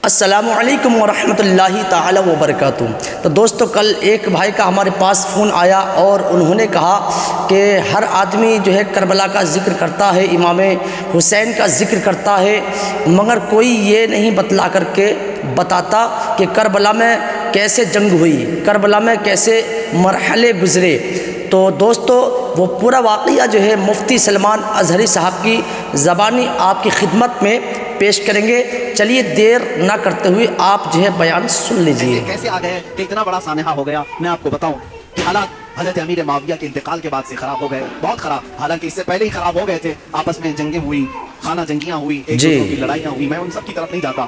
السلام علیکم ورحمۃ اللہ تعالی وبرکاتہ۔ تو دوستو، کل ایک بھائی کا ہمارے پاس فون آیا اور انہوں نے کہا کہ ہر آدمی جو ہے کربلا کا ذکر کرتا ہے، امام حسین کا ذکر کرتا ہے، مگر کوئی یہ نہیں بتلا کر کے بتاتا کہ کربلا میں کیسے جنگ ہوئی، کربلا میں کیسے مرحلے گزرے۔ تو دوستو، وہ پورا واقعہ جو ہے مفتی سلمان اظہری صاحب کی زبانی آپ کی خدمت میں پیش کریں گے۔ چلیے دیر نہ کرتے ہوئے آپ جو ہے بیان سن لیجئے۔ کیسے آ گئے کہ اتنا بڑا سانحہ ہو گیا؟ میں آپ کو بتاؤں کہ حالات حضرت امیر معاویہ کے انتقال کے بعد سے خراب ہو گئے، بہت خراب، حالانکہ اس سے پہلے ہی خراب ہو گئے تھے۔ آپس میں جنگیں ہوئی، خانہ جنگیاں ہوئی، ایک دوسرے کی لڑائیاں ہوئی، میں ان سب کی طرف نہیں جاتا۔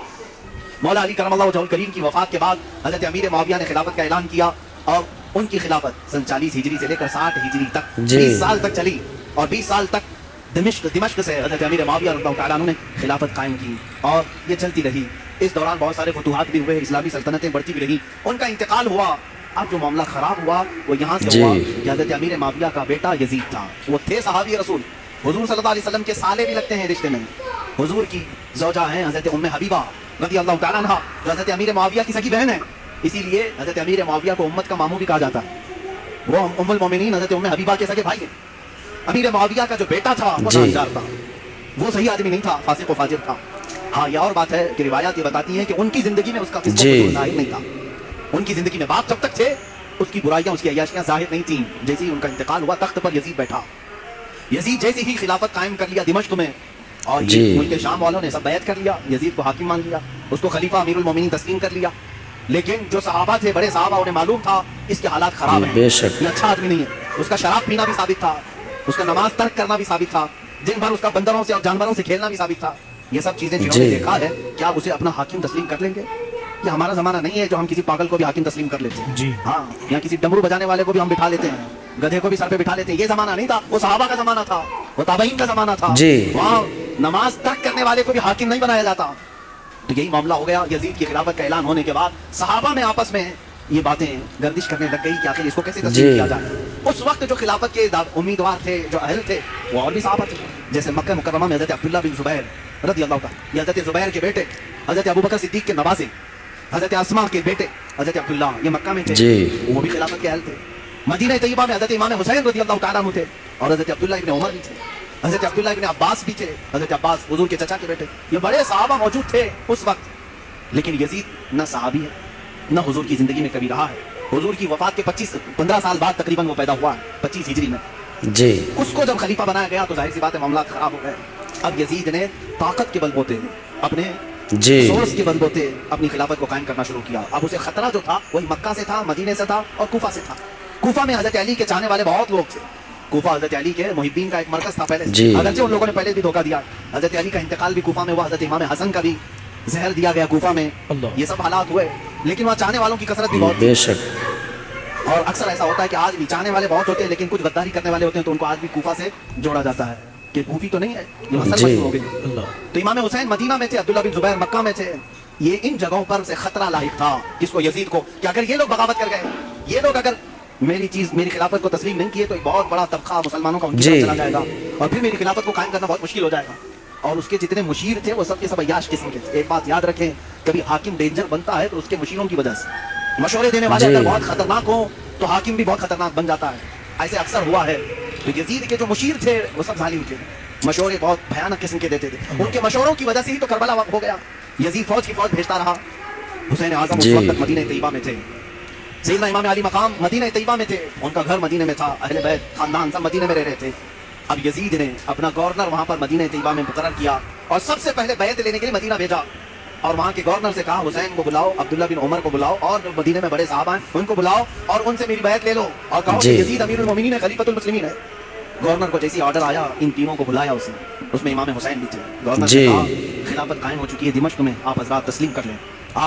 مولا علی کرم اللہ وجہہ الکریم کی وفات کے بعد حضرت امیر معاویہ نے خلافت کا اعلان کیا، اور ان کی خلافت سن 40 ہجری سے لے کر 60 ہجری تک 20 سال تک چلی، اور 20 سال تک دمشق سے حضرت امیر معاویہ رضی اللہ تعالیٰ عنہ نے خلافت قائم کی، اور یہ چلتی رہی۔ اس دوران بہت سارے فتوحات بھی ہوئے، اسلامی سلطنتیں بڑھتی بھی رہی، ان کا انتقال ہوا۔ اب جو معاملہ خراب ہوا وہ یہاں سے ہوا کہ حضرت امیر معاویہ کا بیٹا یزید تھا، وہ تھے صحابی رسول، حضور صلی اللہ علیہ وسلم کے سالے بھی لگتے ہیں رشتے میں، حضور کی زوجہ ہیں حضرت ام حبیبہ رضی اللہ تعالیٰ عنہ، جو حضرت امیر معاویہ کی سگی بہن ہے، اسی لیے حضرت امیر معاویہ کو امت کا ماموں بھی کہا جاتا ہے۔ وہ ام المومنین حضرت ام حبیبہ کے سگے بھائی ہیں۔ امیر معاویہ کا جو بیٹا تھا وہ ناجار تھا، وہ صحیح آدمی نہیں تھا، فاسق و فاجر تھا۔ ہاں، یہ اور بات ہے کہ روایات یہ بتاتی ہیں کہ ان کی زندگی میں اس کا فسق و فجور ظاہر نہیں تھا۔ ان کی زندگی میں باپ جب تک تھے اس کی برائیاں، اس کی عیاشیاں ظاہر نہیں تھیں۔ جیسے ہی ان کا انتقال ہوا، تخت پر یزید بیٹھا، یزید جیسے ہی خلافت قائم کر لیا دمشق میں، اور ملک شام والوں نے سب بیعت کر لیا، یزید کو حاکم مان لیا، اس کو خلیفہ امیر المومنین تسلیم کر لیا۔ لیکن جو صحابہ تھے، بڑے صحابہ، انہیں معلوم تھا اس کے حالات خراب ہیں، یہ اچھا آدمی نہیں ہے۔ اس کا شراب پینا بھی ثابت تھا، اس کا نماز ترک کرنا بھی ثابت تھا، دن بھر اس کا بندروں سے اور جانوروں سے کھیلنا بھی ثابت تھا۔ یہ سب چیزیں جنہوں نے دیکھا ہے، کیا اسے اپنا حاکم تسلیم کر لیں گے؟ یہ ہمارا زمانہ نہیں ہے جو ہم کسی پاگل کو بھی حاکم تسلیم کر لیتے ہیں۔ ہاں، یا کسی ڈمرو بجانے والے کو بھی ہم بٹھا لیتے ہیں، گدھے کو بھی سر پہ بٹھا لیتے ہیں۔ یہ زمانہ نہیں تھا، وہ صحابہ کا زمانہ تھا، وہ تابعین کا زمانہ تھا۔ وہاں نماز ترک کرنے والے کو بھی حاکم نہیں بنایا جاتا۔ تو یہی معاملہ ہو گیا۔ یزید کی خلافت کا اعلان ہونے کے بعد صحابہ میں آپس میں یہ باتیں گردش کرنے لگ گئی کہ آخر اس کو کیسے تسلیم کیا جائے۔ اس وقت جو خلافت کے امیدوار تھے، جو اہل تھے، وہ اور بھی صحابہ تھے، جیسے مکہ مکرمہ میں حضرت عبداللہ بن زبیر رضی اللہ تعالیٰ، یہ حضرت زبیر کے بیٹے، حضرت ابوبکر صدیق کے نواسے، حضرت اسماء کے بیٹے حضرت عبداللہ، یہ مکہ میں تھے، وہ بھی خلافت کے اہل تھے۔ مدینہ طیبہ میں حضرت امام حسین رضی اللہ تعالیٰ عنہ تھے، اور حضرت عبداللہ ابن عمر بھی تھے، حضرت عبداللہ ابن عباس بھی تھے، حضرت عباس حضور کے چچا کے بیٹے۔ یہ بڑے صحابہ موجود تھے اس وقت۔ لیکن یزید نہ صحابی ہے، نہ حضور کی زندگی میں کبھی رہا ہے۔ حضور کی وفات کے 15 سال بعد تقریباً وہ پیدا ہوا ہے، 25 ہجری میں۔ اس کو جب خلیفہ بنایا گیا تو ظاہر سی بات ہے معاملات خراب ہو گئے۔ اب یزید نے طاقت کے بل بوتے، اپنے سورس کے بل بوتے اپنی خلافت کو قائم کرنا شروع کیا۔ اب اسے خطرہ جو تھا وہی مکہ سے تھا، مدینے سے تھا، اور کوفہ سے تھا۔ کوفہ میں حضرت علی کے چاہنے والے بہت لوگ تھے۔ کوفہ حضرت علی کے محبین کا ایک مرکز تھا پہلے سے، اگرچہ ان لوگوں نے پہلے بھی دھوکہ دیا۔ حضرت علی کا انتقال بھی کوفہ میں ہوا، حضرت امام حسن کا بھی زہر دیا گیا کوفہ میں، یہ سب حالات ہوئے۔ لیکن وہاں چاہنے والوں کی کثرت بھی بہت تھی، اور اکثر ایسا ہوتا ہے کہ آج بھی چاہنے والے بہت ہوتے ہیں، لیکن کچھ غداری کرنے والے ہوتے ہیں، تو ان کو آج بھی کوفہ سے جوڑا جاتا ہے کہ کوفی تو نہیں ہے، یہ اصل مشہور ہو گئی۔ تو امام حسین مدینہ میں تھے، عبداللہ بن زبیر مکہ میں تھے۔ یہ ان جگہوں پر سے خطرہ لاحق تھا جس کو یزید کو، کہ اگر یہ لوگ بغاوت کر گئے، یہ لوگ اگر میری خلافت کو تسلیم نہیں کیے، تو ایک بہت بڑا طبقہ مسلمانوں کا ان کی طرف چلا جائے گا، اور پھر میری خلافت کو قائم کرنا بہت مشکل ہو جائے گا۔ اور اس کے جتنے مشیر تھے وہ سب کے سب عیاش قسم کے تھے۔ ایک بات یاد رکھیں، کبھی حاکم ڈینجر بنتا ہے تو اس کے مشیروں کی وجہ سے۔ مشورے دینے والے اگر بہت خطرناک ہوں تو حاکم بھی بہت خطرناک بن جاتا ہے، ایسے اکثر ہوا ہے۔ تو یزید کے جو مشیر تھے وہ سب ظالم تھے، مشورے بہت بھیانک قسم کے دیتے تھے۔ ان کے مشوروں کی وجہ سے ہی تو کربلا ہو گیا۔ یزید فوج کی فوج بھیجتا رہا۔ حسین اعظم اس وقت تک مدینہ طیبہ میں تھے، سیدنا امام علی مقام مدینہ طیبہ میں تھے، ان کا گھر مدینہ میں تھا، اہل بیت خاندان سب مدینہ میں رہ رہے تھے۔ اب یزید نے اپنا گورنر وہاں پر مدینہ طیبہ میں مقرر کیا، اور سب سے پہلے بیعت لینے کے لیے مدینہ بھیجا، اور وہاں کے گورنر سے کہا حسین کو بلاؤ، عبداللہ بن عمر کو بلاؤ، اور جو مدینہ میں بڑے صحابہ ہیں ان کو بلاؤ، اور ان سے میری بیعت لے لو، اور کہو کہ یزید امیر المومنین ہے، خلیفۃ المسلمین ہے۔ گورنر کو جیسی آرڈر آیا، ان تینوں کو بلایا اس میں امام حسین بھی تھے۔ گورنر نے کہا خلافت قائم ہو چکی ہے دمشق میں، آپ حضرات تسلیم کر لیں،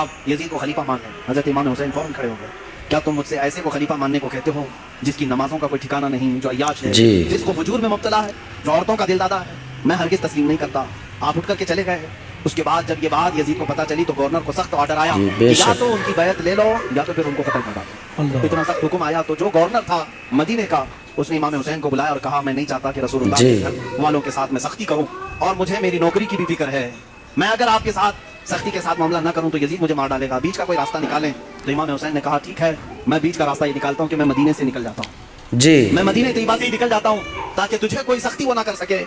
آپ یزید کو خلیفہ مان لیں۔ حضرت امام حسین فوراً کھڑے ہو گئے، کیا تم مجھ سے ایسے کو خلیفہ ماننے کو کہتے ہو جس کی نمازوں کا کوئی ٹھکانہ نہیں، جو عیاش ہے، جس کو فجور میں مبتلا ہے، جو عورتوں کا دل دادا ہے؟ میں ہرگز تسلیم نہیں کرتا۔ آپ اٹھ کر کے چلے گئے۔ اس کے بعد جب یہ بات یزید کو پتہ چلی تو گورنر کو سخت آرڈر آیا کہ یا تو ان کی بیعت لے لو یا تو پھر ان کو قتل کر ڈالو۔ اتنا سخت حکم آیا تو جو گورنر تھا مدینے کا، اس نے امام حسین کو بلایا اور کہا میں نہیں چاہتا کہ رسول اللہ کے گھر والوں کے ساتھ میں سختی کروں، اور مجھے میری نوکری کی بھی فکر ہے، میں اگر آپ کے ساتھ सख्ती के साथ मामला ना करूं तो यजीद मुझे मार डालेगा, बीच का कोई रास्ता निकालें। तो इमाम हुसैन ने कहा ठीक है, मैं बीच का रास्ता ये निकालता हूं कि मैं मदीने से निकल जाता हूं जी, मैं मदीने तैयबा से ही निकल जाता हूं ताकि तुझे कोई सख्ती वो ना कर सके।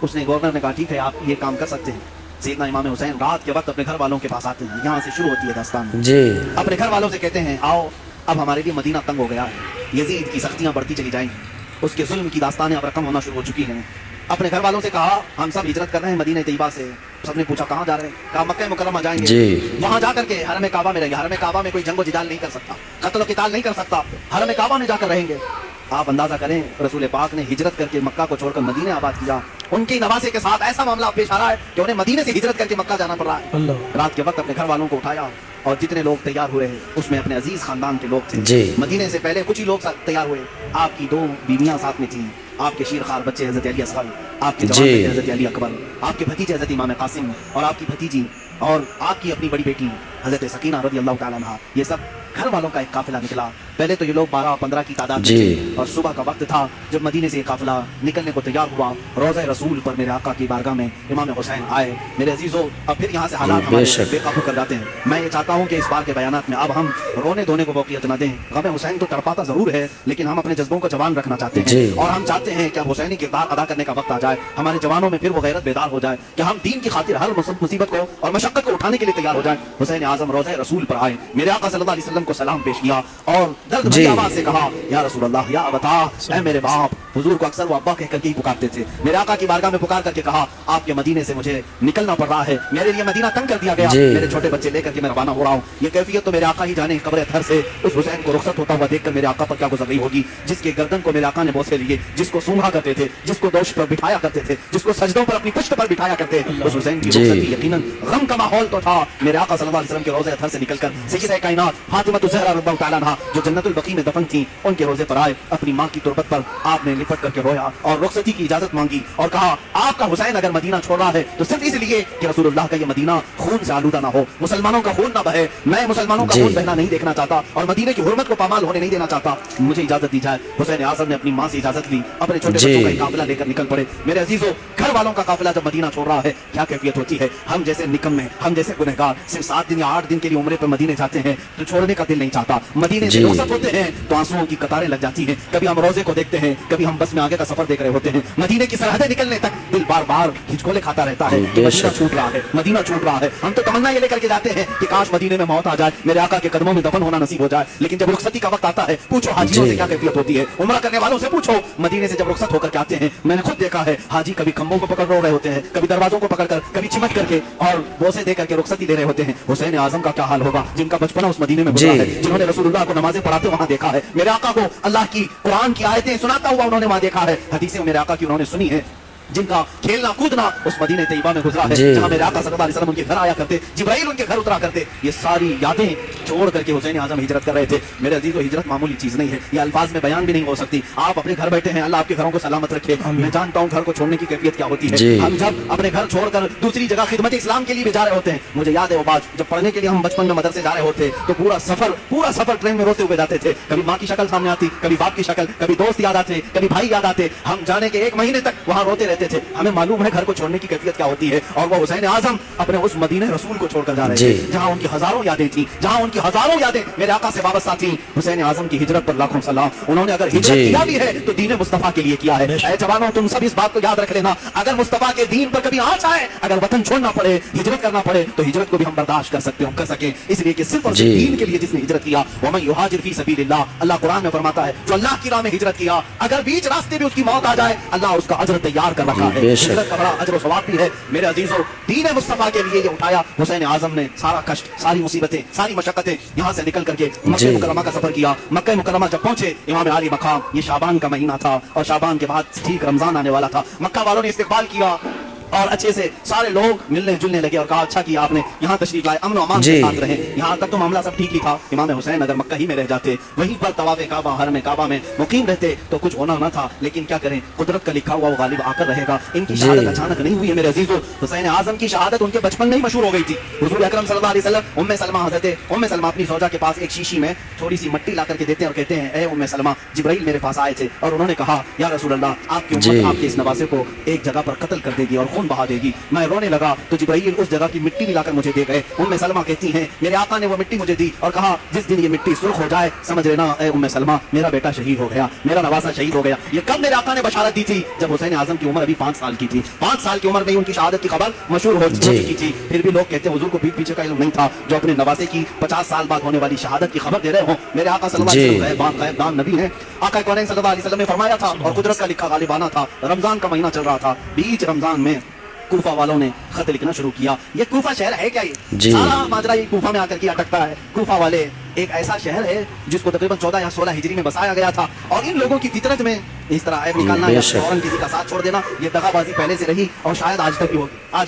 उसने गवर्नर ने कहा ठीक है, आप ये काम कर सकते हैं। सैयदना इमाम हुसैन रात के वक्त अपने घर वालों के पास आते हैं, यहाँ से शुरू होती है दास्तान जी, अपने घर वालों से कहते हैं आओ अब हमारे लिए मदीना तंग हो गया है, यजीद की सख्तियां बढ़ती चली जाएंगी, उसके जुल्म की दास्तानें अब रकम होना शुरू हो चुकी हैं। अपने घर वालों से कहा हम सब हिजरत कर रहे हैं मदीना तैयबा से। सबने पूछा कहाँ जा रहे हैं? कहा मक्का मुकर्रमा जाएंगे, जी। वहां जा करके हरम काबा में रहेंगे। हरम काबा में कोई जंगो जिदाल नहीं कर सकता, कत्ल किताल नहीं कर सकता, हरम काबा में जाकर रहेंगे। आप अंदाजा करें रसूल पाक ने हिजरत करके मक्का को छोड़कर मदीने आबाद किया। उनकी नवासे के साथ ऐसा मामला पेश आ रहा है कि उन्हें मदीने से हिजरत करके मक्का जाना पड़ रहा है। रात के वक्त अपने घर वालों को उठाया और जितने लोग तैयार हुए हैं उसमें अपने अजीज खानदान के लोग थे। जी। मदीने से पहले कुछ ही लोग तैयार हुए। आपकी 2 बीवियां साथ में थी, आपके शीरखार बच्चे हजरत अली असगर, आपके जवान बेटे हजरत अली अकबर, आपके भतीजे हजरत इमाम कासिम और आपकी भतीजी और आपकी अपनी बड़ी बेटी हजरत सकीना रज़ी अल्लाह तआला अन्हा। ये सब घर वालों का एक काफिला निकला। पहले तो ये लोग 12-15 की तादाद में थे और सुबह का वक्त था जब मदीने से काफिला निकलने को तैयार हुआ। रोज़ा रसूल पर मेरे आका की बारगाह में इमाम हुसैन आए। मेरे अजीजों अब फिर यहाँ से हालात हमारे बेकाबू कर जाते हैं। मैं ये चाहता हूँ कि इस बार के बयानात में अब हम रोने धोने को वक़ीयत न दें। गम हुसैन तो तड़पाता जरूर है लेकिन हम अपने जज्बों को जवान रखना चाहते हैं और हम चाहते हैं कि अब हुसैनी किरदार अदा करने का वक्त आ जाए, हमारे जवानों में फिर वो गैरत बेदार हो जाए कि हम दीन की खातिर हर मुसीबत को और मशक्कत को उठाने के लिए तैयार हो जाए। हुसैन आजम रोज़ा रसूल पर आए, मेरे आका सल्लल्लाहु अलैहि वसल्लम को सलाम पेश किया और दर्द भरी आवाज से कहा या रसूल अल्लाह या अबता, ऐ मेरे बाप। हुजूर को अक्सर वो अब्बा कहकर के ही पुकारते थे। मेरे आका की बारगाह में पुकार करके कहा आपके मदीने से मुझे निकलना पड़ रहा है, मेरे लिए मदीना तंग कर दिया गया, मेरे छोटे बच्चे लेकर के मैं रवाना हो रहा हूँ। ये कैफियत तो मेरे आका ही जाने। कब्र अतहर से उस हुसैन को रुखसत होता हुआ देखकर मेरे आका पर क्या गुजर रही होगी, जिसके गर्दन को मेरे आका ने बोसे लिए, जिसको सूंघा करते थे, जिसको दोष पर बिठाया करते थे, जिसको सजदों पर अपनी पुश्त पर बिठाया करते। उस हुसैन की रुखसती यकीनन गम का माहौल तो था। मेरे आका सल्लल्लाहु अलैहि वसल्लम के रोज़े अतहर से निकलकर सय्यदा कायनात फातिमा ज़हरा रज़ियल्लाहु तआला अन्हा जो जन्नतुल बकी में दफन थी, उनके रोज़े पर आए। अपनी माँ की तुरबत पर आपने लिपट करके रोया और रुखसती की इजाजत मांगी और कहा आपका हुसैन अगर मदीना छोड़ रहा है तो सिर्फ इसलिए कि रसूलुल्लाह का ये मदीना खून से आलूदा ना हो, मुसलमानों का खून ना बहे। मैं मुसलमानों का खून बहना नहीं देखना चाहता और मदीने की हुर्मत को पामाल होने नहीं देना चाहता, मुझे इजाजत दी जाए। हुसैन आज़म ने अपनी माँ से इजाजत ली, अपने छोटे बच्चों का काफिला लेकर निकल पड़े। मेरे अजीजों घर वालों का काफिला जब मदीना छोड़ रहा है क्या कैफियत होती है। हम जैसे निकम्मे, हम जैसे गुनहगार सिर्फ 7 दिन या 8 दिन के लिए उम्रे पर मदीने जाते हैं तो छोड़ने का दिल नहीं चाहता। मदीने से रुखसत होते हैं तो आंसुओं की कतारें लग जाती हैं। कभी हम रोजे को देखते हैं, कभी हम बस में आगे का सफर देख रहे होते हैं। मदीने की सरहदें निकलने तक दिल बार बार हिचकोले खाता रहता है कि मदीना छूट रहा है, मदीना छूट रहा है। हम तो तमन्ना ये लेकर के जाते हैं कि काश मदीने में मौत आ जाए, मेरे आका के कदमों में दफन होना नसीब हो जाए। लेकिन जब रुखसती का वक्त आता है पूछो हाजियों से क्या कैफियत होती है, उम्रा करने वालों से पूछो। मदीने से जब रुखसत होकर के आते हैं मैंने खुद देखा है हाजी कभी खंभों को पकड़ रो रहे होते हैं, कभी दरवाजों को पकड़कर, कभी चिमट करके और बोसे दे करके रुखसती ले रहे होते हैं। हुसैन आजम का क्या हाल होगा जिनका बचपना उस मदीने में गुजरा है, जिन्होंने रसूलुल्लाह को नमाजें पढ़ाते वहां देखा है, मेरे आका को अल्लाह की कुरान की आयतें सुनाता हुआ उन्होंने वहां देखा है, हदीसें मेरे आका की उन्होंने सुनी है, जिनका खेलना कूदना उस मदीने तैयबा में गुजरा है जहां मेरे आका सल्लल्लाहु अलैहि वसल्लम उनके घर आया करते, जिब्राइल उनके घर उतरा करते। ये सारी यादें छोड़ करके हुसैन आजम हिजरत कर रहे थे। मेरे अजीजों हिजरत मामूली चीज नहीं है, ये अल्फाज में बयान भी नहीं हो सकती। आप अपने घर बैठे हैं, अल्लाह आपके घरों को सलामत रखे। मैं जानता हूँ घर को छोड़ने की कैफियत क्या होती है। हम जब अपने घर छोड़कर दूसरी जगह खिदमत इस्लाम के लिए भी जा रहे होते हैं, मुझे याद है वो बात जब पढ़ने के लिए हम बचपन में मदरसे जा रहे होते तो पूरा सफर ट्रेन में रोते हुए जाते थे। कभी माँ की शक्ल सामने आती, कभी बाप की शक्ल, कभी दोस्त याद आते, कभी भाई याद आते। हम जाने के 1 महीने तक वहां रोते रहते थे। हमें मालूम है घर को छोड़ने की कैफियत क्या होती है। और वो हुसैन आजम अपने उस मदीने रसूल को छोड़कर जा रहे थे जहां उनकी हजारों यादें थी, जहां उनकी हजारों यादें मेरे आका से वाबस्ता थी। हुसैन आजम की हिजरत पर लाखों सलाम। उन्होंने अगर हिजरत किया भी है तो दीन मुस्तफा के लिए किया है। ऐ जवानों तुम सब इस बात को याद रख लेना, अगर मुस्तफा के दीन पर कभी आंच आए, अगर वतन छोड़ना पड़े, हिजरत करना पड़े तो हिजरत को भी हम बर्दाश्त कर सकते हो, कर सके। इसलिए कि सिर्फ और सिर्फ दीन के लिए जिसने हिजरत किया, वमन युहाजिर फी सबीलिल्लाह, अल्लाह कुरान में फरमाता है जो अल्लाह की राह में हिजरत किया अगर बीच रास्ते भी उसकी मौत आ जाए अल्लाह उसका अजर तैयार कर रखा है। हिजरत का बड़ा अजर सवाब भी है। मेरे अजीजों दीन मुस्तफा के लिए ये उठाया हुसैन आजम ने सारा कष्ट, सारी मुसीबतें, सारी मशक्कतें यहाँ से निकल करके मक्का मुकर्रमा का सफर किया। मक्का मुकर्रमा जब पहुंचे इमाम आली मकाम, ये शाबान का महीना था और शाबान के बाद ठीक रमजान आने वाला था। मक्का वालों ने इस्तकबाल किया और अच्छे से सारे लोग मिलने जुलने लगे और कहा अच्छा किया आपने यहाँ तशरीफ लाए, अमन अमान के साथ रहे। यहाँ तक तो मामला सब ठीक ही था। इमाम हुसैन अगर मक्का ही में रह जाते, वहीं पर तवाफ़े काबा, हरम काबा में मुकीम रहते तो कुछ होना न था। लेकिन क्या करें, कुदरत का लिखा हुआ वो गालिब आकर रहेगा। इनकी शहादत अचानक नहीं हुई है मेरे अजीजों। हुसैन आजम की शहादत उनके बचपन में ही मशहूर हो गई थी। हुजूर अकरम सल्लल्लाहु अलैहि वसल्लम उम्मे सलमा उम्मे सलमा अपनी ज़ौजा के पास एक शीशी में थोड़ी सी मिट्टी ला करके देते हैं और कहते हैं ए उम्मे सलमा, जिब्राइल मेरे पास आए थे और उन्होंने कहा या रसूल अल्लाह आपकी उम्मत आपके इस नवासे को एक जगह पर कत्ल कर देगी और खून बहा देगी। मैं रोने लगा तो जिब्राइल उस जगह की मिट्टी भी लाकर मुझे दे गए। उम्मे सलमा कहती हैं मेरे आका ने वो मिट्टी मुझे दी और कहा जिस दिन ये मिट्टी सुर्ख हो जाए समझ लेना ए उम्मे सलमा मेरा बेटा शहीद हो गया, मेरा नवासा शहीद हो गया। ये कब मेरे आका ने बशारत दी थी? जब हुसैन आजम की उम्र अभी 5 साल की थी। 5 साल की उम्र में उनकी शहादत की खबर मशहूर हो चुकी थी। फिर भी लोग कहते हैं हुजूर को पीठ पीछे का इल्म नहीं था जो अपने नवासे की 50 साल बाद होने वाली शहादत की खबर दे रहे हो। मेरे आका सल्लल्लाहु अलैहि वसल्लम गायब नबी हैं। आका कौनैन सल्लल्लाहु अलैहि वसल्लम ने फरमाया था और कुदरत का लिखा गालिबाना था। रमजान का महीना चल रहा था, बीच रमजान में कूफा वालों ने खत लिखना शुरू किया। ये कूफा शहर है क्या? ये सारा माजरा ये कूफा में आकर के अटकता है। कूफा वाले एक ऐसा शहर है जिसको तकरीबन 14 या 16 हिजरी में बसाया गया था और इन लोगों की फितरत में इस तरह ऐब निकालना या फौरन किसी का साथ छोड़ देना ये दगाबाजी पहले से रही और शायद आज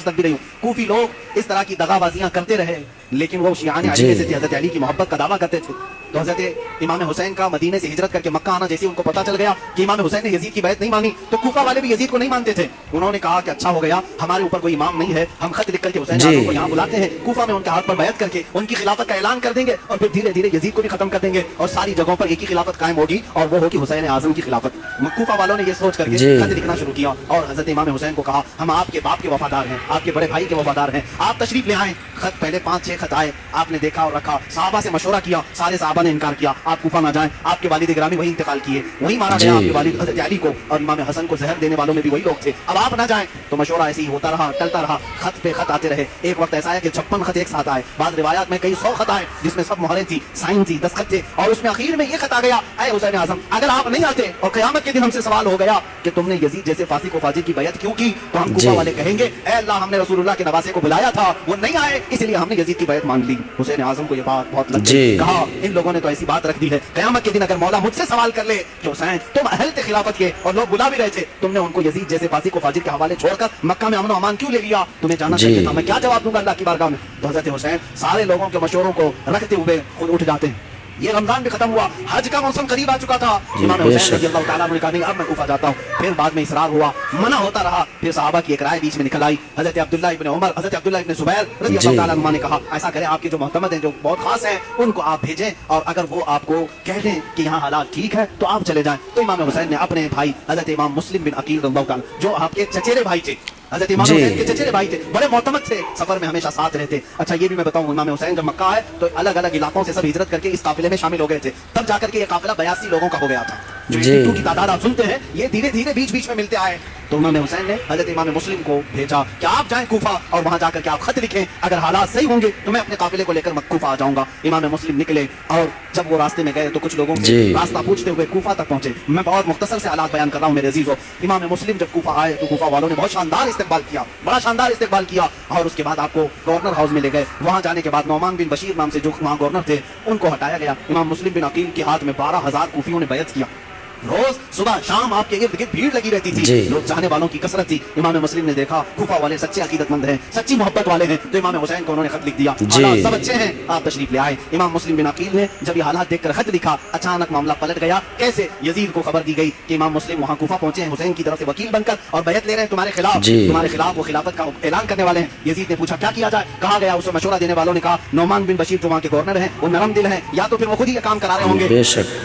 तक भी रही। कूफी लोग इस तरह की दगाबाजियां करते रहे लेकिन वो शियाने अली से थे, हजरत अली की मोहब्बत का दावा करते थे। तो हजरत इमाम हुसैन का मदीने से हिजरत करके मक्का आना जैसे उनको पता चल गया कि इमाम हुसैन ने यजीद की बैत नहीं मानी तो कूफा वाले भी यजीद को नहीं मानते थे। उन्होंने कहा कि अच्छा हो गया हमारे ऊपर कोई इमाम नहीं है, हम खत लिख करके हुसैन आजम को यहाँ बुलाते हैं, कूफा में उनके हाथ पर बैत करके उनकी खिलाफत का ऐलान कर देंगे और फिर धीरे धीरे यजीद को भी खत्म कर देंगे और सारी जगहों पर एक ही खिलाफत कायम होगी और वो होगी हुसैन आजम की खिलाफत। कूफा वालों ने ये सोच करके खत लिखना शुरू किया और हजरत इमाम हुसैन को कहा हम आपके बाप के वफादार हैं, आपके बड़े भाई के वफादार हैं, आप तशरीफ ले आए। खत पहले 5-6 खत आए, आपने देखा और रखा, साहबा से मशवरा किया, सारे साहबा ने इनकार किया आप कूफा ना जाएं। आपके वालिद गिरामी वही इंतकाल किए, वही मारा गया आपके वालिद हजरत अली को और इमाम हसन को जहर देने वालों में भी वही लोग थे। अब आप ना जाएं तो मशवरा ऐसे ही होता रहा, टलता रहा, खत पे खत आते रहे। एक वक्त ऐसा है कि 56 खत एक साथ आए, बाद रिवायात में कई 100 खत आए जिसमें सब मोहरें थी, साइन थी, दस्तखत थे और उसमें आखिर में ये खत आ गया ऐ हुसैन आजम अगर आप नहीं आते और क़यामत के दिन हमसे सवाल हो गया कि तुमने यजीद जैसे फासिक को फाजिर की बैत क्यों की तो हम कूफा वाले कहेंगे ऐ अल्लाह हमने रसूलुल्लाह के नवासे को बुलाया था वो नहीं आए इसलिए हमने यजीद की बैत मान ली। हुसैन आजम को ये बात बहुत लग गई, कहा इन लोगों ने तो ऐसी बात रख दी है क़यामत के दिन अगर मौला मुझसे सवाल कर ले कि हुसैन तुम अहल थे खिलाफत के और लोग बुला भी रहे थे, तुमने उनको यजीद जैसे फासिक को फाजिर के हवाले छोड़कर मक्का में अमन और अमान क्यों ले लिया, तुम्हें जाना चाहिए था, मैं क्या जवाब दूंगा अल्लाह की बारगाह में। तो हज़रत हुसैन सारे लोगों के मशवरों को रखते हुए खुद उठ जाते हैं। ये रमजान भी खत्म हुआ, हज का मौसम करीब आ चुका था। इमाम हुसैन रज़ी अल्लाह ताला अन्हु ने कहा नहीं अब मैं कूफा जाता हूँ। फिर बाद में इसरार हुआ, मना होता रहा। फिर सहाबा की एक राय बीच में निकल आई, हजरत अब्दुल्लाह इब्न उमर, हजरत अब्दुल्लाह इब्न जुबैर रज़ी अल्लाह ताला अन्हुमा ने कहा ऐसा करें आपके जो मोहतमद हैं जो बहुत खास हैं उनको आप भेजें और अगर वो आपको कह दें कि यहाँ हालात ठीक है तो आप चले जाएं। तो इमाम हुसैन ने अपने भाई हजरत इमाम मुस्लिम बिन अकील रज़ियल्लाहु ताला जो आपके चचेरे भाई थे, हजरत इमाम हुसैन के चचेरे भाई थे, बड़े मोहतमद थे, सफर में हमेशा साथ रहते। अच्छा ये भी मैं बताऊं इमाम हुसैन जब मक्का आए तो अलग अलग इलाकों से सब हिजरत करके इस काफिले में शामिल हो गए थे। तब जाकर के ये काफिला 82 लोगों का हो गया था। जो 82 की तादाद आप सुनते हैं ये धीरे धीरे बीच बीच में मिलते आए। तो इमाम हुसैन ने हजरत इमाम मुस्लिम को भेजा कि आप जाएं कूफा और वहां जाकर के आप खत लिखें, अगर हालात सही होंगे तो मैं अपने काफिले को लेकर कूफा आ जाऊंगा। इमाम मुस्लिम निकले और जब वो रास्ते में गए तो कुछ लोगों से रास्ता पूछते हुए कूफा तक पहुंचे। मैं बहुत मुख्तसर से हालात बयान कर रहा हूँ मेरे अजीजों। इमाम मुस्लिम जब कूफा आए तो कूफा वालों ने बहुत शानदार इस्तकबाल किया, बड़ा शानदार इस्तकबाल किया और उसके बाद आपको गवर्नर हाउस में ले गए। वहां जाने के बाद नौमान बिन बशीर नाम से जो वहां गवर्नर थे उनको हटाया गया। इमाम मुस्लिम बिन अकील के हाथ में 12,000 कूफियों ने बैत किया। रोज सुबह शाम आपके इर्द गिर्द भीड़ लगी रहती थी, लोग चाहने वालों की कसरत थी। इमाम मुस्लिम ने देखा कूफा वाले सच्चे अकीदतमंद हैं, सच्ची मोहब्बत वाले हैं, तो इमाम हुसैन को उन्होंने खत लिख दिया सब अच्छे हैं आप तशरीफ ले आए। इमाम मुस्लिम बिन अकील ने जब ये हालात देखकर खत लिखा अचानक मामला पलट गया। कैसे? यजीद को खबर दी गई कि इमाम मुस्लिम वहां कूफा पहुंचे हैं हुसैन की तरफ से वकील बनकर और बैत ले रहे हैं तुम्हारे खिलाफ वो खिलाफत का ऐलान करने वाले हैं। यजीद ने पूछा क्या किया जाए, कहा गया उससे मशवरा देने वालों ने कहा नौमान बिन बशीर जो वहां के गवर्नर हैं वो नरम दिल हैं, या तो फिर वो खुद ही काम करा रहे होंगे,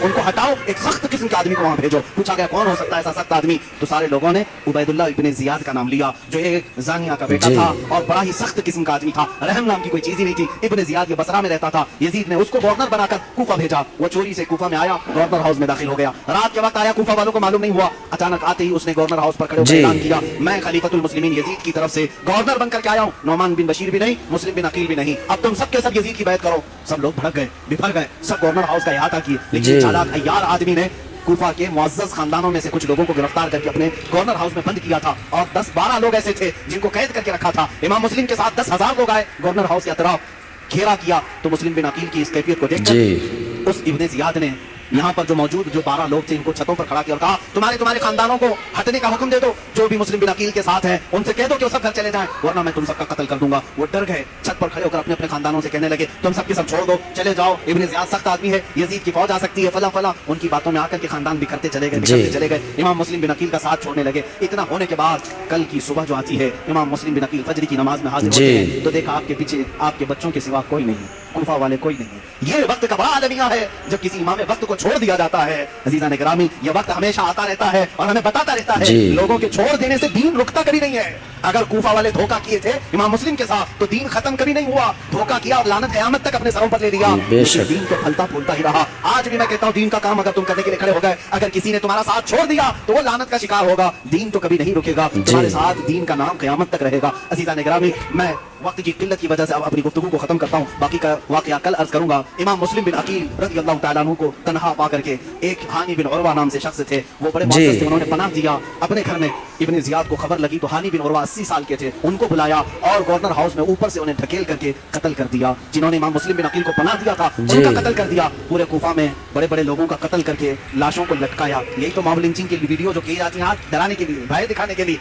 उनको हटाओ, एक सख्त किस्म के आदमी को वहां भेजो। पूछा गया कौन हो सकता है ऐसा सख्त आदमी, तो सारे लोगों ने उबैदुल्लाह इब्न जियाद का नाम लिया जो एक जानिया का बेटा था और बड़ा ही सख्त किस्म का आदमी था, रहम नाम की कोई चीज ही नहीं थी। इब्न जियाद ये बसरा में रहता था। यजीद ने उसको गवर्नर बनाकर कूफा भेजा। वो चोरी से कूफा में आया, गवर्नर हाउस में दाखिल हो गया। रात के वक्त आया, कूफा वालों को मालूम नहीं हुआ। अचानक आते ही उसने गवर्नर हाउस पर खड़े होकर ऐलान किया मैं खलीफतुल मुस्लिमीन यजीद की तरफ से गवर्नर बनकर के आया हूं, नौमान बिन बशीर भी नहीं, मुस्लिम बिन अकील भी नहीं, अब तुम सब के सब यजीद की बैत करो। सब लोग भड़क गए, बिफर गए, सब गवर्नर हाउस का इहाता किए। लेकिन चालाक अय्यार आदमी ने कूफा के मुअज़्ज़ज़ खानदानों में से कुछ लोगों को गिरफ्तार करके अपने गवर्नर हाउस में बंद किया था और 10-12 लोग ऐसे थे जिनको कैद करके रखा था। इमाम मुस्लिम के साथ 10,000 लोग आए, गवर्नर हाउस के अतराफ घेरा किया। तो मुस्लिम बिन अकील की इस कैफियत को देखकर उस इब्ने जियाद ने यहाँ पर जो मौजूद जो 12 लोग थे इनको छतों पर खड़ा किया और कहा तुम्हारे खानदानों को हटने का हुक्म दे दो, जो भी मुस्लिम बिन अकील के साथ हैं उनसे कह दो कि वो सब घर चले जाएं वरना मैं तुम सबका कत्ल कर दूंगा। वो डर गए, छत पर खड़े होकर अपने अपने खानदानों से कहने लगे तुम सबके सब छोड़ दो, चले जाओ, इब्ने जियाद सख्त आदमी है, यजीद की फौज आ सकती है, फला फला। उनकी बातों में आकर के खानदान बिखरते चले गए। इमाम मुस्लिम बिन अकील का साथ छोड़ने लगे। इतना होने के बाद कल की सुबह जो आती है इमाम मुस्लिम बिन अकील फजर की नमाज में हाजिर होते हैं तो देखा आपके पीछे आपके बच्चों के सिवा कोई नहीं, कूफा वाले कोई नहीं। ये वक्त का बड़ा अलमिया है जब किसी इमाम वक्त को छोड़ दिया जाता है। अजीज़ान गिरामी ये वक्त हमेशा आता रहता है और हमें बताता रहता है लोगों के छोड़ देने से दीन रुकता कभी नहीं है। अगर कूफा वाले धोखा किए थे इमाम मुस्लिम के साथ तो दीन खत्म कभी नहीं हुआ, धोखा किया और लानत क़यामत तक अपने सरों पर ले लिया, लेकिन दीन तो फलता फूलता ही रहा। आज भी मैं कहता हूँ दीन का काम अगर तुम करने के लिए खड़े हो गए, अगर किसी ने तुम्हारा साथ छोड़ दिया तो वो लानत का शिकार होगा, दीन तो कभी नहीं रुकेगा, तुम्हारे साथ दीन का नाम क़यामत तक रहेगा। अज़ीज़ान निगरामी, मैं वक्त की किल्लत की वजह से अब अपनी गुफ्तगू को खत्म करता हूँ, बाकी का वाकया कल अर्ज करूंगा। इमाम मुस्लिम बिन अकील रज़ी अल्लाह तआला अन्हु को तन्हा पा करके एक हानी बिन उरवा नाम से शख्स थे, वो बड़े मुअज़्ज़ज़ थे, उन्होंने पनाह दिया अपने घर में। इब्न ज़ियाद को खबर लगी तो हानी बिन उरवा 80 साल के थे, उनको बुलाया और गवर्नर हाउस में ऊपर से उन्हें ढकेल करके कत्ल कर दिया। जिन्होंने इमाम मुस्लिम बिन अकील को पनाह दिया था उनका कत्ल कर दिया। पूरे कूफा में बड़े बड़े लोगों का कत्ल करके लाशों को लटकाया। यही तो मॉब लिंचिंग की वीडियो जो की जाती है आज डराने के लिए, भय दिखाने के लिए,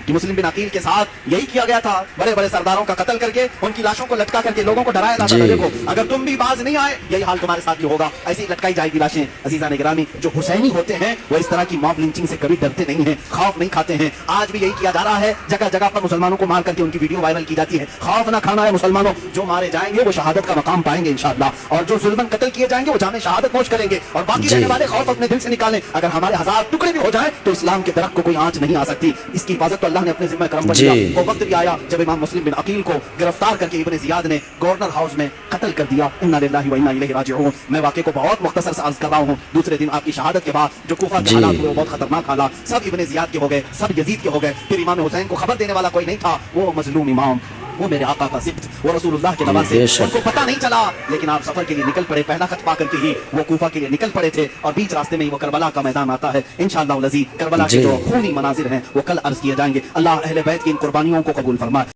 कि मुस्लिम बिन अकील के साथ यही किया गया था, बड़े बड़े सरदारों का कत्ल करके उनकी लाशों को लटका करके लोगों को डराया जाता था। देखो अगर तुम भी बाज नहीं आए यही हाल तुम्हारे साथ भी होगा, ऐसे ही लटकाई जाएगी लाशें। अज़ीज़ान निगरामी, जो हुसैनी होते हैं वो इस तरह की मॉब लिंचिंग से कभी डरते नहीं हैं, खौफ नहीं खाते हैं। आज भी यही किया जा रहा है, जगह जगह पर मुसलमानों को मार करके उनकी वीडियो वायरल की जाती है। खौफ ना खाना है मुसलमानों, जो मारे जाएंगे वो शहादत का मकाम पाएंगे इंशाअल्लाह, और जो जुल्मन कत्ल किए जाएंगे वो जामे शहादत नोश करेंगे, और बाकी रहने वाले खौफ अपने दिल से निकालें। अगर हमारे 1000 टुकड़े भी हो जाए तो इस्लाम के दरख्त को कोई आंच नहीं आ सकती। इसकी हिफाजत तो अल्लाह ने अपने जिम्मे करम। वो वक्त भी आया जब इमाम मुस्लिम बिन अकील को गिरफ्तार करके इब्न ज़ियाद ने गवर्नर हाउस में कत्ल कर दिया। इन्ना लिल्लाहि व इन्ना इलैहि राजिऊन। मैं वाक़े को बहुत मुख्तसर से अर्ज कर रहा हूँ। दूसरे दिन आपकी शहादत के बाद जो कूफा के हालात हुए वो बहुत खतरनाक हालात, सब इब्न ज़ियाद के हो गए, सब यजीद के हो गए। फिर इमाम हुसैन को खबर देने वाला कोई नहीं था, वो मजलूम इमाम, वो मेरे आका का सिब्त, वो रसूलुल्लाह के नवासे, उनको पता नहीं चला, लेकिन आप सफर के लिए निकल पड़े। पहला खत पा करके ही वो कूफा के लिए निकल पड़े थे, और बीच रास्ते में ही वो करबला का मैदान आता है। इंशाअल्लाह करबला के जो खूनी मनाजिर हैं वो कल अर्ज किए जाएंगे। अल्लाह अहले बैत की इन कुर्बानियों को कबूल फरमाए।